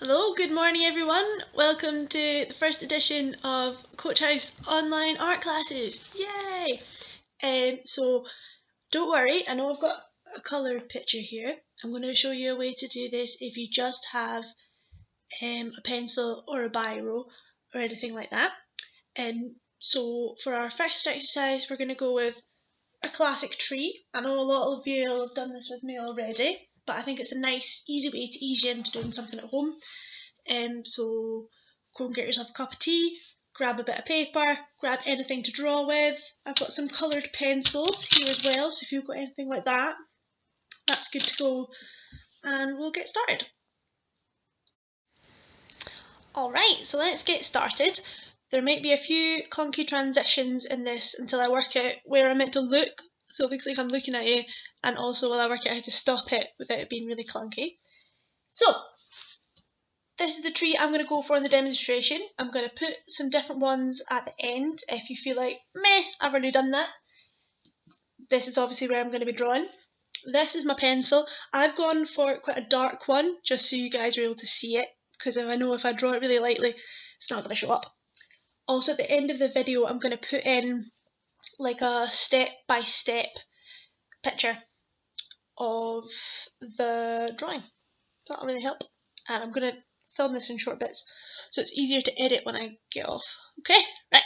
Hello, good morning everyone. Welcome to the first edition of Coach House online art classes. Yay! So don't worry, I know I've got a coloured picture here. I'm going to show you a way to do this if you just have a pencil or a biro or anything like that. So for our first exercise we're going to go with a classic tree. I know a lot of you will have done this with me already, but I think it's a nice easy way to ease you into doing something at home. So go and get yourself a cup of tea, grab a bit of paper, grab anything to draw with. I've got some coloured pencils here as well, so if you've got anything like that, that's good to go, and we'll get started. Alright, so let's get started. There might be a few clunky transitions in this until I work out where I'm meant to look, so it looks like I'm looking at you, and also while I work out how to stop it without it being really clunky. So, this is the tree I'm going to go for in the demonstration. I'm going to put some different ones at the end if you feel like, meh, I've already done that. This is obviously where I'm going to be drawing. This is my pencil. I've gone for quite a dark one just so you guys are able to see it, because I know if I draw it really lightly, it's not going to show up. Also at the end of the video I'm going to put in like a step-by-step picture of the drawing. That'll really help. And I'm going to film this in short bits so it's easier to edit when I get off. Okay, right.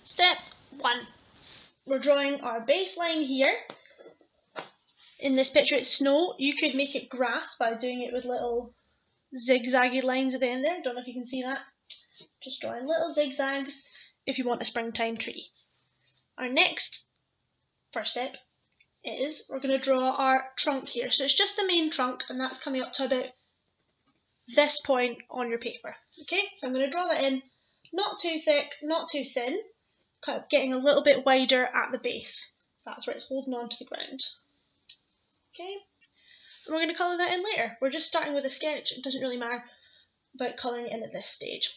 Step 1. We're drawing our baseline here. In this picture it's snow. You could make it grass by doing it with little zigzaggy lines at the end there. Don't know if you can see that. Just drawing little zigzags if you want a springtime tree. Our first step is we're going to draw our trunk here. So it's just the main trunk, and that's coming up to about this point on your paper. Okay, so I'm going to draw that in, not too thick, not too thin, kind of getting a little bit wider at the base. So that's where it's holding on to the ground. Okay, and we're going to colour that in later. We're just starting with a sketch. It doesn't really matter about colouring it in at this stage.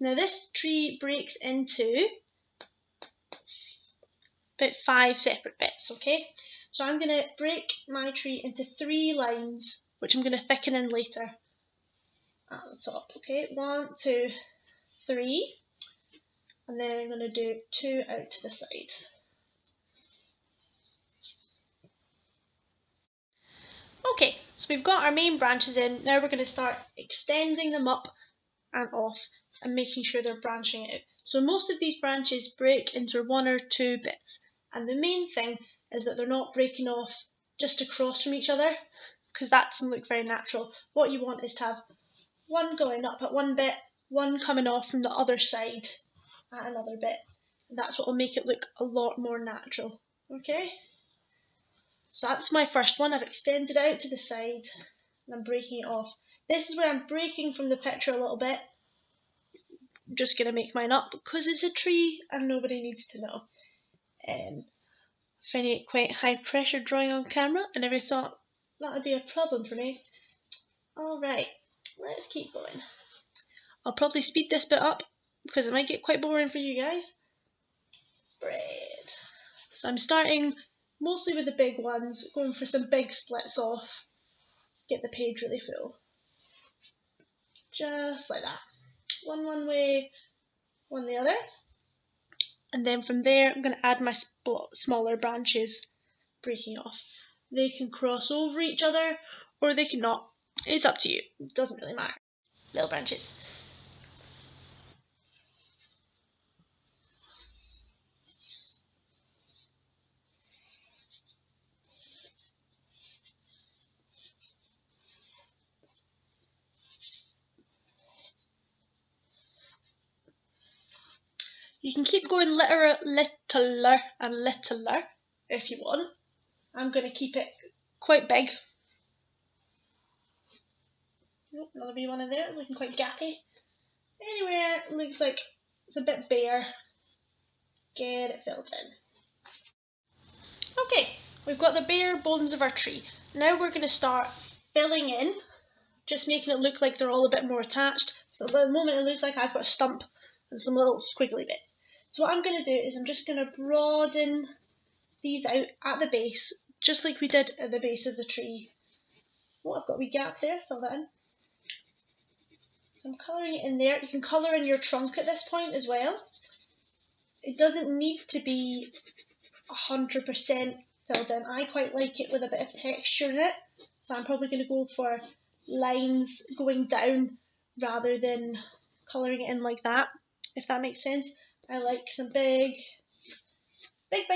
Now this tree breaks into about 5 separate bits, okay? So I'm going to break my tree into 3 lines, which I'm going to thicken in later at the top, okay? 1, 2, 3, and then I'm going to do 2 out to the side. Okay, so we've got our main branches in. Now we're going to start extending them up and off and making sure they're branching out. So most of these branches break into 1 or 2 bits, and the main thing is that they're not breaking off just across from each other, because that doesn't look very natural. What you want is to have one going up at one bit, one coming off from the other side at another bit. And that's what will make it look a lot more natural. Okay? So that's my first one. I've extended out to the side and I'm breaking it off. This is where I'm breaking from the picture a little bit. I'm just going to make mine up because it's a tree and nobody needs to know. Finding it quite high pressure drawing on camera. I never thought that would be a problem for me. Alright, let's keep going. I'll probably speed this bit up because it might get quite boring for you guys. Bread. So I'm starting mostly with the big ones, going for some big splits off. Get the page really full. Just like that. One way, one the other. And then from there I'm going to add my smaller branches, breaking off. They can cross over each other or they can not. It's up to you. It doesn't really matter. Little branches. You can keep going littler and littler if you want. I'm going to keep it quite big. Nope, another wee one in there. It's looking quite gappy. Anywhere it looks like it's a bit bare, get it filled in. Okay, we've got the bare bones of our tree. Now we're going to start filling in, just making it look like they're all a bit more attached. So at the moment it looks like I've got a stump and some little squiggly bits. So what I'm going to do is I'm just going to broaden these out at the base, just like we did at the base of the tree. Oh, I've got a wee gap there, fill that in. So I'm colouring it in there. You can colour in your trunk at this point as well. It doesn't need to be 100% filled in. I quite like it with a bit of texture in it. So I'm probably going to go for lines going down rather than colouring it in like that, if that makes sense. I like some big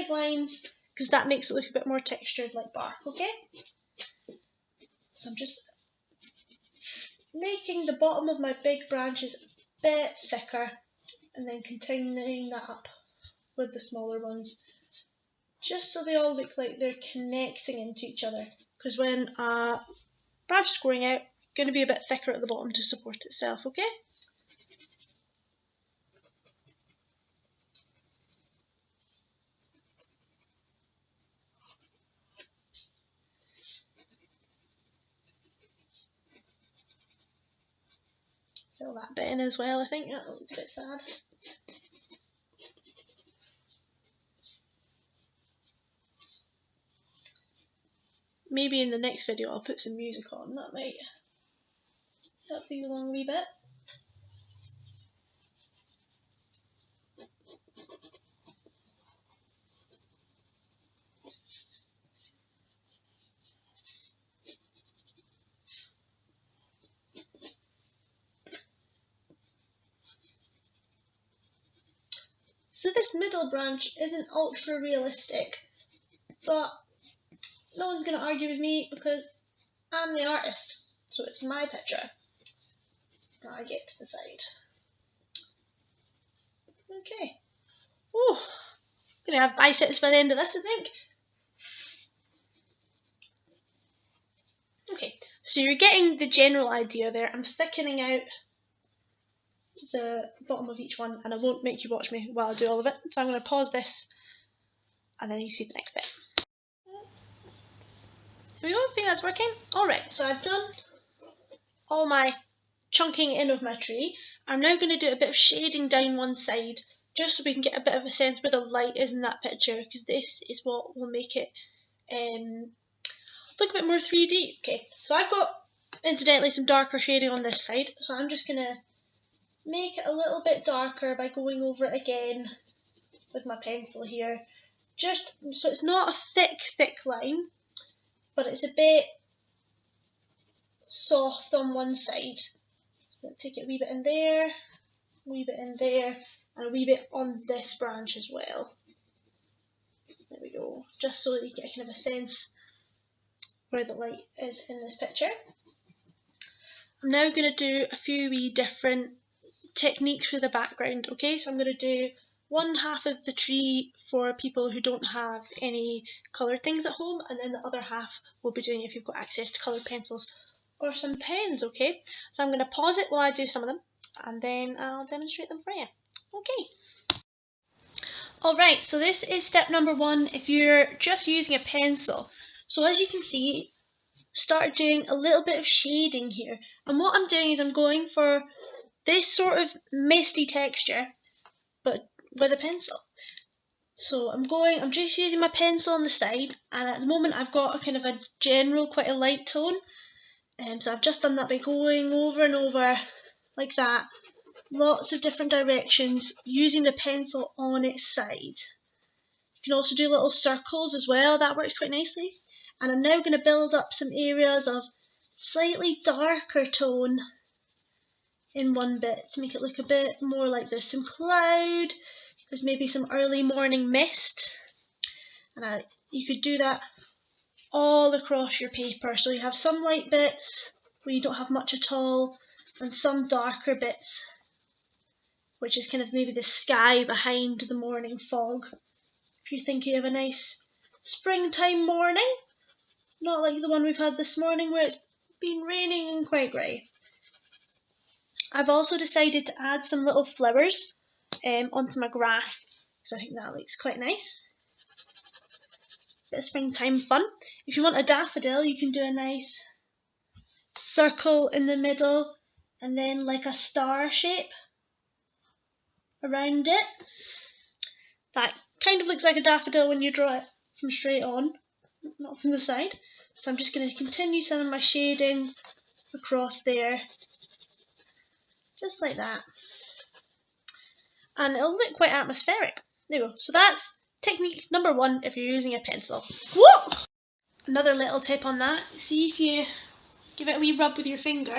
lines because that makes it look a bit more textured like bark, okay? So I'm just making the bottom of my big branches a bit thicker and then continuing that up with the smaller ones, just so they all look like they're connecting into each other, because when a branch is growing out, it's going to be a bit thicker at the bottom to support itself, okay? Fill that bit in as well, I think. That looks a bit sad. Maybe in the next video I'll put some music on, that might help these along a wee bit. So this middle branch isn't ultra realistic, but no one's going to argue with me because I'm the artist, so it's my picture. Now I get to decide. Okay. Oh, gonna have biceps by the end of this, I think. Okay, so you're getting the general idea there. I'm thickening out the bottom of each one, and I won't make you watch me while I do all of it. So I'm going to pause this, and then you see the next bit. There we go, I think that's working. Alright, so I've done all my chunking in of my tree. I'm now going to do a bit of shading down one side, just so we can get a bit of a sense where the light is in that picture, because this is what will make it look a bit more 3D. Okay, so I've got, incidentally, some darker shading on this side, so I'm just going to make it a little bit darker by going over it again with my pencil here, just so it's not a thick line, but it's a bit soft on one side. So I'll take it a wee bit in there, a wee bit in there, and a wee bit on this branch as well. There we go, just so that you get kind of a sense where the light is in this picture. I'm now going to do a few wee different techniques for the background, okay? So I'm going to do one half of the tree for people who don't have any coloured things at home, and then the other half we'll be doing if you've got access to coloured pencils or some pens, okay? So I'm going to pause it while I do some of them, and then I'll demonstrate them for you. Okay. Alright, so this is step number 1 if you're just using a pencil. So as you can see, start doing a little bit of shading here, and what I'm doing is I'm going for this sort of misty texture, but with a pencil. So I'm just using my pencil on the side, and at the moment I've got a kind of a general, quite a light tone, so I've just done that by going over and over like that, lots of different directions, using the pencil on its side. You can also do little circles as well, that works quite nicely. And I'm now going to build up some areas of slightly darker tone in one bit to make it look a bit more like there's some cloud, there's maybe some early morning mist, and you could do that all across your paper. So you have some light bits where you don't have much at all, and some darker bits, which is kind of maybe the sky behind the morning fog. If you're thinking of a nice springtime morning, not like the one we've had this morning where it's been raining and quite grey. I've also decided to add some little flowers onto my grass, because I think that looks quite nice. Bit of springtime fun. If you want a daffodil, you can do a nice circle in the middle and then like a star shape around it. That kind of looks like a daffodil when you draw it from straight on, not from the side. So I'm just going to continue some of my shading across there. just like that. And it'll look quite atmospheric. There we go. So that's technique number 1 if you're using a pencil. Whoa! Another little tip on that, see if you give it a wee rub with your finger,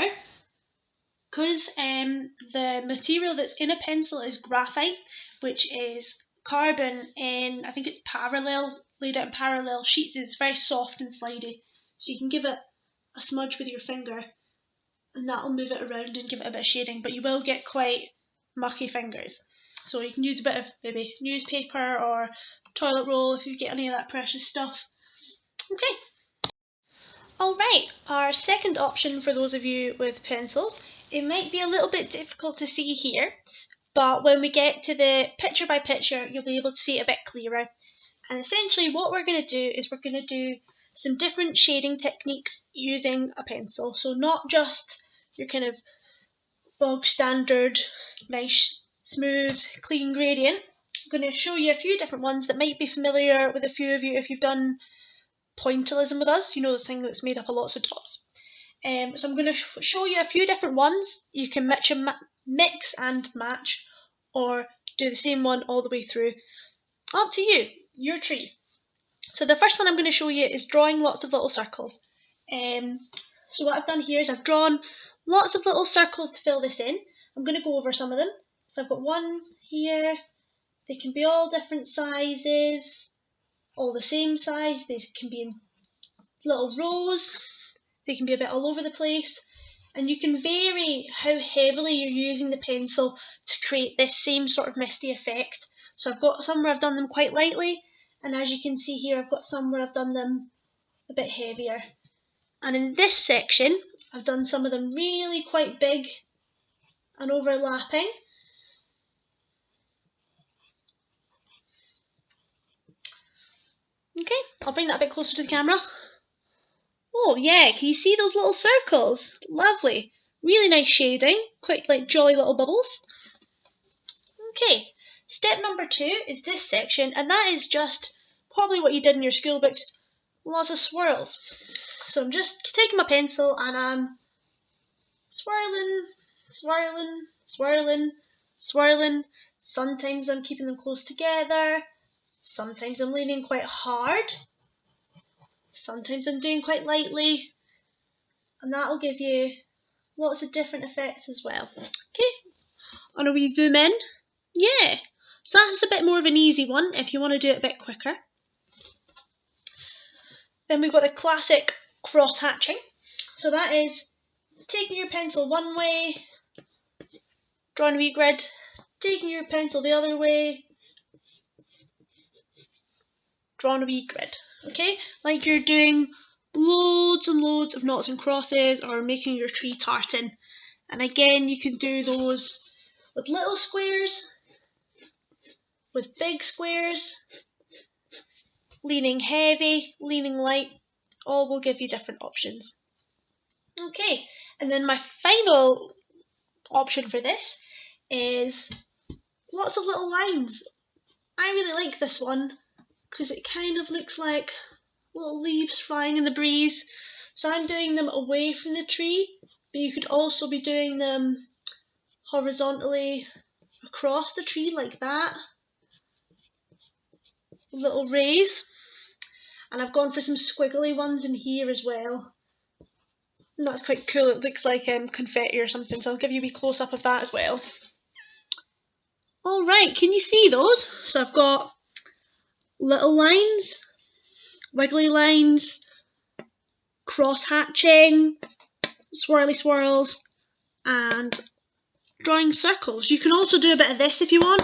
because the material that's in a pencil is graphite, which is carbon in, I think it's parallel, laid out in parallel sheets. It's very soft and slidey, so you can give it a smudge with your finger and that'll move it around and give it a bit of shading, but you will get quite mucky fingers. So you can use a bit of maybe newspaper or toilet roll if you get any of that precious stuff. Okay. Alright, our second option for those of you with pencils, it might be a little bit difficult to see here, but when we get to the picture by picture, you'll be able to see it a bit clearer. And essentially what we're going to do is we're going to do some different shading techniques using a pencil. So not just your kind of bog standard, nice, smooth, clean gradient. I'm going to show you a few different ones that might be familiar with a few of you if you've done pointillism with us, you know, the thing that's made up of lots of dots. So I'm going to show you a few different ones. You can mix and match, or do the same one all the way through. Up to you, your tree. So the first one I'm going to show you is drawing lots of little circles. So what I've done here is I've drawn lots of little circles to fill this in. I'm going to go over some of them. So I've got one here. They can be all different sizes, all the same size. They can be in little rows. They can be a bit all over the place. And you can vary how heavily you're using the pencil to create this same sort of misty effect. So I've got some where I've done them quite lightly, and as you can see here, I've got some where I've done them a bit heavier. And in this section, I've done some of them really quite big and overlapping. Okay, I'll bring that a bit closer to the camera. Oh yeah, can you see those little circles? Lovely. Really nice shading, quite like jolly little bubbles. Okay, step number 2 is this section, and that is just probably what you did in your school books, lots of swirls. So I'm just taking my pencil and I'm swirling, swirling, swirling, swirling. Sometimes I'm keeping them close together, sometimes I'm leaning quite hard, sometimes I'm doing quite lightly, and that'll give you lots of different effects as well. Okay, on a wee zoom in. Yeah, so that's a bit more of an easy one if you want to do it a bit quicker. Then we've got the classic cross hatching. So that is taking your pencil one way, drawing a wee grid, taking your pencil the other way, drawing a wee grid. Okay, like you're doing loads and loads of knots and crosses or making your tree tartan. And again, you can do those with little squares, with big squares, leaning heavy, leaning light, all will give you different options. Okay, and then my final option for this is lots of little lines. I really like this one because it kind of looks like little leaves flying in the breeze. So I'm doing them away from the tree, but you could also be doing them horizontally across the tree like that. Little rays. And I've gone for some squiggly ones in here as well. And that's quite cool. It looks like confetti or something, so I'll give you a wee close up of that as well. Alright, can you see those? So I've got little lines, wiggly lines, cross hatching, swirly swirls, and drawing circles. You can also do a bit of this if you want.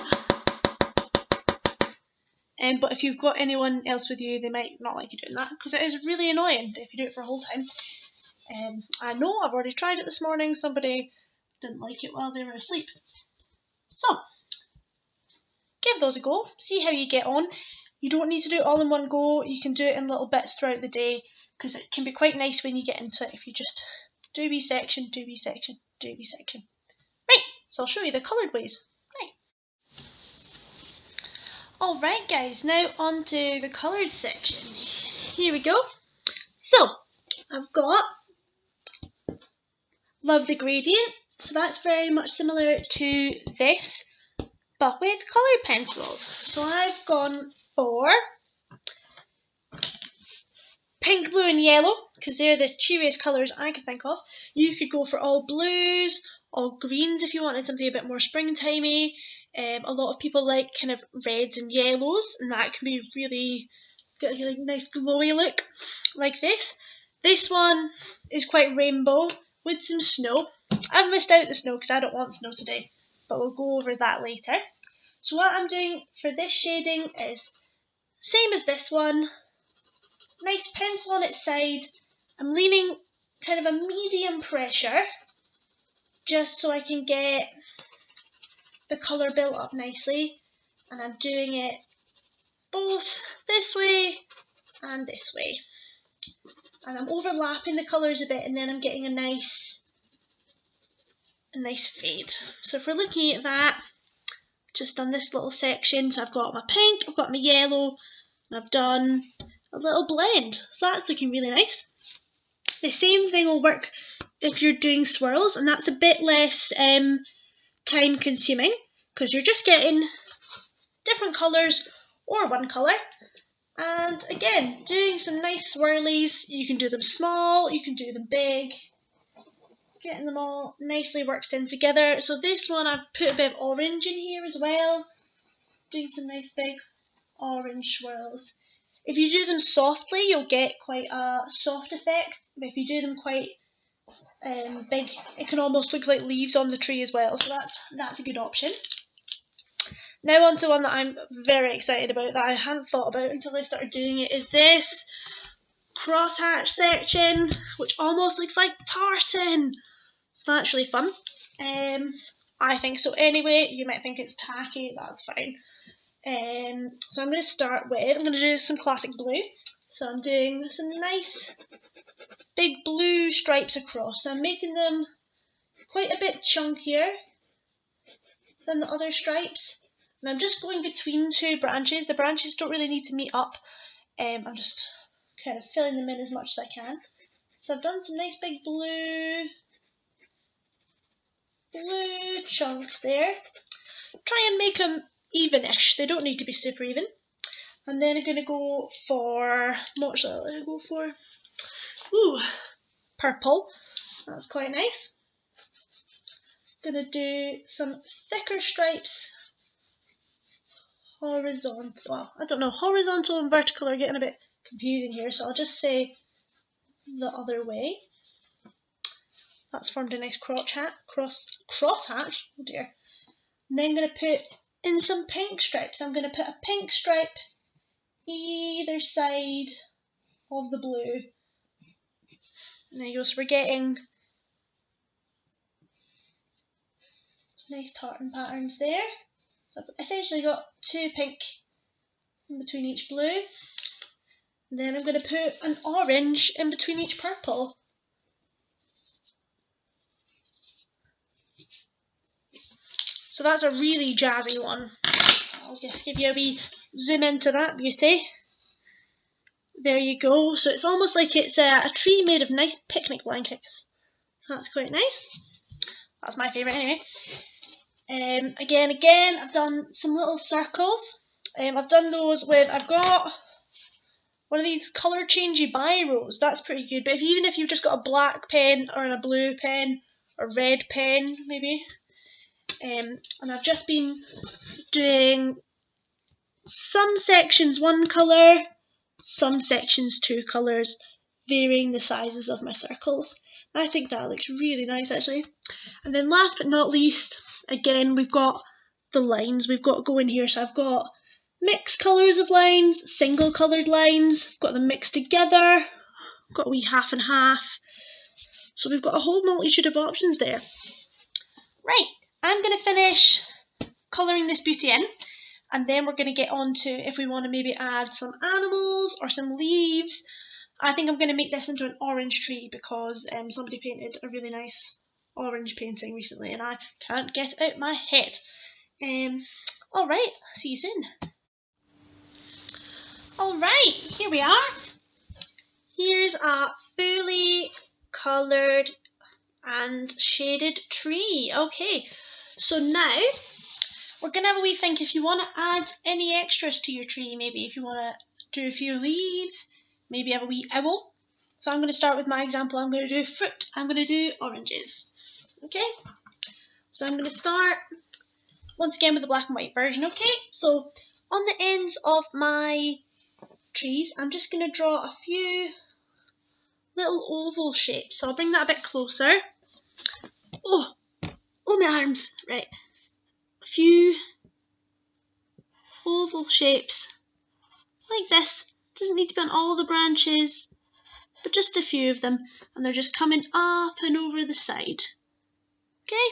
But if you've got anyone else with you, they might not like you doing that because it is really annoying if you do it for a whole time. I know, I've already tried it this morning. Somebody didn't like it while they were asleep. So, give those a go. See how you get on. You don't need to do it all in one go. You can do it in little bits throughout the day because it can be quite nice when you get into it if you just do a wee section, do a wee section, do a wee section. Right, so I'll show you the coloured ways. Alright guys, now on to the coloured section. Here we go. So, I've got Love the Gradient, So that's very much similar to this, but with coloured pencils. So I've gone for pink, blue and yellow, because they're the cheeriest colours I could think of. You could go for all blues, all greens if you wanted something a bit more springtimey. A lot of people like kind of reds and yellows, and that can be really get a nice glowy look like this. This one is quite rainbow with some snow. I've missed out the snow because I don't want snow today, but we'll go over that later. So what I'm doing for this shading is same as this one. Nice pencil on its side. I'm leaning kind of a medium pressure just so I can get the colour built up nicely, and I'm doing it both this way and this way, and I'm overlapping the colours a bit, and then I'm getting a nice fade. So if we're looking at that, just done this little section, so I've got my pink, I've got my yellow, and I've done a little blend, so that's looking really nice. The same thing will work if you're doing swirls, and that's a bit less time consuming because you're just getting different colours or one colour, and again doing some nice swirlies. You can do them small, you can do them big, getting them all nicely worked in together. So this one I've put a bit of orange in here as well, doing some nice big orange swirls. If you do them softly, you'll get quite a soft effect, but if you do them quite big, it can almost look like leaves on the tree as well, so that's a good option. Now on to one that I'm very excited about that I hadn't thought about until I started doing it, is this crosshatch section, which almost looks like tartan. So that's really fun. I think so anyway. You might think it's tacky, that's fine. So I'm going to start with, I'm going to do some classic blue. So I'm doing some nice big blue stripes across. So I'm making them quite a bit chunkier than the other stripes. And I'm just going between two branches. The branches don't really need to meet up. I'm just kind of filling them in as much as I can. So I've done some nice big blue chunks there. Try and make them evenish. They don't need to be super even. And then I'm going to go for, what shall I go for? Ooh, purple. That's quite nice. Going to do some thicker stripes. Horizontal. Well, I don't know. Horizontal and vertical are getting a bit confusing here, so I'll just say the other way. That's formed a nice crosshatch. Oh dear. And then I'm going to put in some pink stripes. I'm going to put a pink stripe either side of the blue. And there you go. So we're getting some nice tartan patterns there. So I've essentially got two pink in between each blue. And then I'm going to put an orange in between each purple. So that's a really jazzy one. I'll just give you a wee zoom into that beauty. There you go. So it's almost like it's a tree made of nice picnic blankets. So that's quite nice. That's my favourite anyway. Again, I've done some little circles. I've done those with, I've got one of these colour changey biros. That's pretty good. But even if you've just got a black pen or a blue pen or red pen maybe. And I've just been doing some sections one colour, some sections two colours, varying the sizes of my circles. I think that looks really nice actually. And then last but not least, again we've got the lines we've got going here. So I've got mixed colours of lines, single coloured lines, I've got them mixed together, I've got a wee half and half. So we've got a whole multitude of options there. Right, I'm going to finish colouring this beauty in, and then we're going to get on to if we want to maybe add some animals or some leaves. I think I'm going to make this into an orange tree because somebody painted a really nice orange painting recently and I can't get it out my head. Alright, see you soon. Alright, here we are. Here's a fully coloured and shaded tree. Okay, so now we're going to have a wee think if you want to add any extras to your tree. Maybe if you want to do a few leaves, maybe have a wee owl. So I'm going to start with my example. I'm going to do fruit. I'm going to do oranges. Okay, so I'm going to start once again with the black and white version. Okay, so on the ends of my trees, I'm just going to draw a few little oval shapes. So I'll bring that a bit closer. Oh, my arms. Right, a few oval shapes like this. Doesn't need to be on all the branches, but just a few of them, and they're just coming up and over the side. Okay,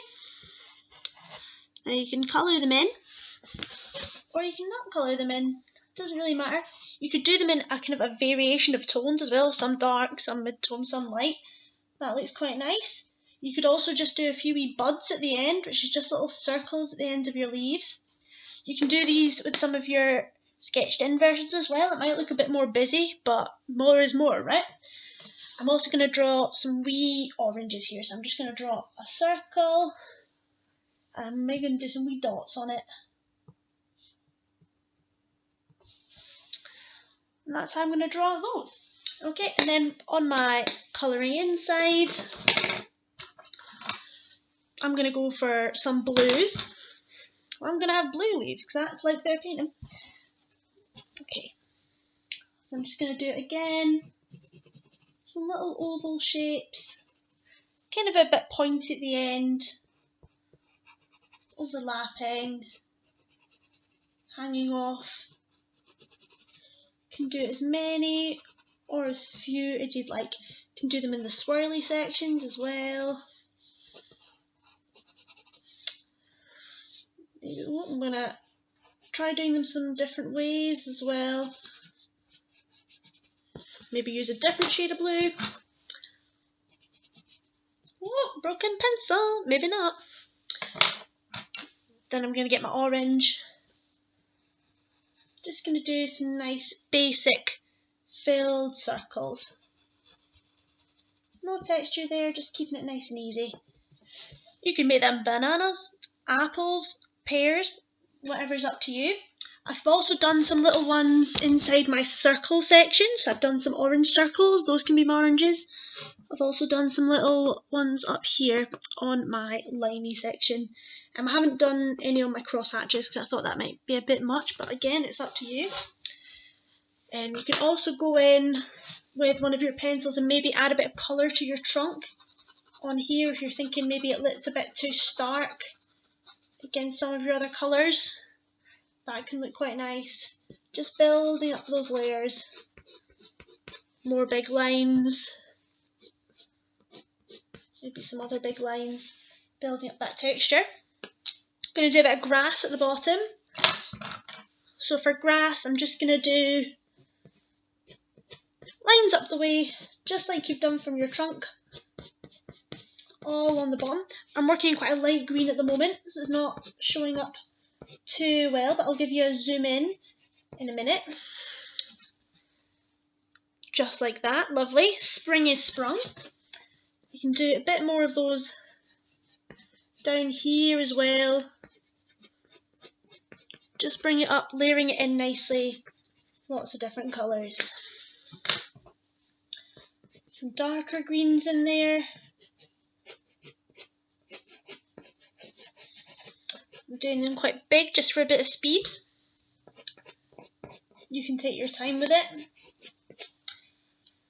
now you can colour them in, or you can not colour them in. It doesn't really matter. You could do them in a kind of a variation of tones as well, some dark, some mid-tone, some light. That looks quite nice. You could also just do a few wee buds at the end, which is just little circles at the ends of your leaves. You can do these with some of your sketched in versions as well. It might look a bit more busy, but more is more, right? I'm also going to draw some wee oranges here, so I'm just going to draw a circle, and I'm maybe going to do some wee dots on it. And that's how I'm going to draw those. Okay, and then on my colouring inside, I'm going to go for some blues. I'm going to have blue leaves, because that's like they're painting. Okay, so I'm just going to do it again. Some little oval shapes, kind of a bit pointy at the end, overlapping, hanging off. You can do as many or as few as you'd like. You can do them in the swirly sections as well. I'm going to try doing them some different ways as well. Maybe use a different shade of blue. Oh, broken pencil. Maybe not. Then I'm going to get my orange. Just going to do some nice basic filled circles. No texture there, just keeping it nice and easy. You can make them bananas, apples, pears, whatever's up to you. I've also done some little ones inside my circle section, so I've done some orange circles, those can be my oranges. I've also done some little ones up here on my liney section. I haven't done any on my cross hatches because I thought that might be a bit much, but again, it's up to you. You can also go in with one of your pencils and maybe add a bit of colour to your trunk on here if you're thinking maybe it's a bit too stark against some of your other colours. That can look quite nice. Just building up those layers. More big lines. Maybe some other big lines. Building up that texture. I'm going to do a bit of grass at the bottom. So for grass, I'm just going to do lines up the way, just like you've done from your trunk. All on the bottom. I'm working quite a light green at the moment, so it's not showing up too well, but I'll give you a zoom in a minute. Just like that, lovely. Spring is sprung. You can do a bit more of those down here as well. Just bring it up, layering it in nicely. Lots of different colours. Some darker greens in there. I'm doing them quite big just for a bit of speed. You can take your time with it.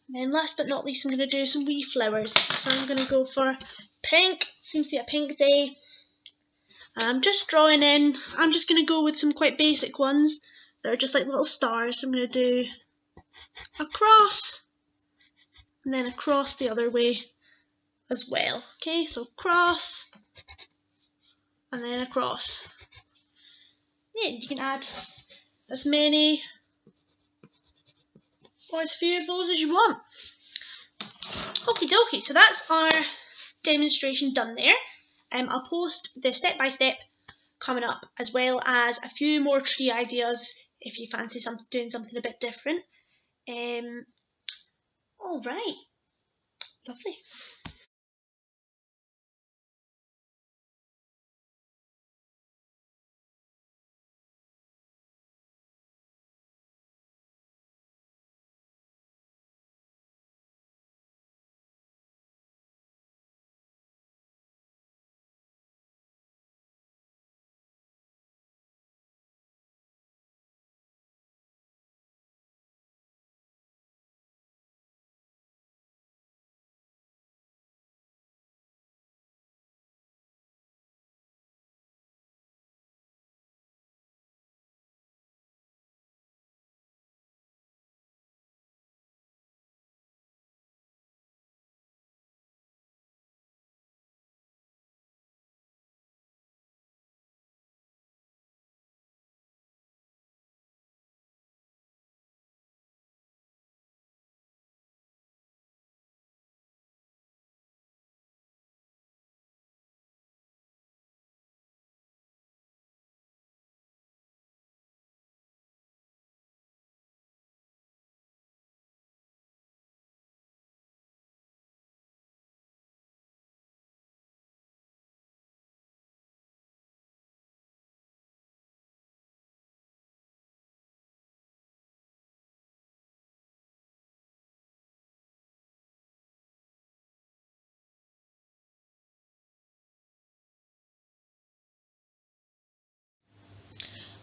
And then last but not least, I'm going to do some wee flowers. So I'm going to go for pink. Seems to be a pink day. I'm just drawing in. I'm just going to go with some quite basic ones. They're just like little stars. So I'm going to do a cross and then across the other way as well. Okay, so cross and then across. Yeah, you can add as many or as few of those as you want. Okie dokie, so that's our demonstration done there. I'll post the step-by-step coming up, as well as a few more tree ideas if you fancy doing something a bit different. Alright, lovely.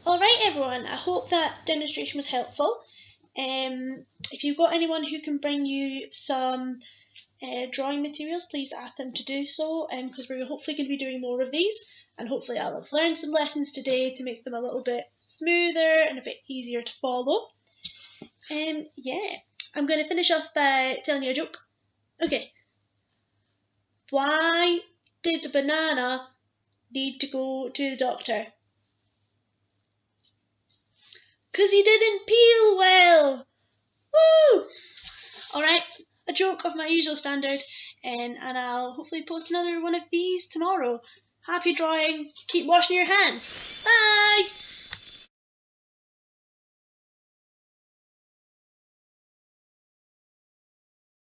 Alright everyone, I hope that demonstration was helpful. If you've got anyone who can bring you some drawing materials, please ask them to do so, because we're hopefully going to be doing more of these, and hopefully I'll have learned some lessons today to make them a little bit smoother and a bit easier to follow. Yeah, I'm going to finish off by telling you a joke. Okay. Why did the banana need to go to the doctor? 'Cause he didn't peel well. Woo! Alright, a joke of my usual standard, and I'll hopefully post another one of these tomorrow. Happy drawing, keep washing your hands. Bye!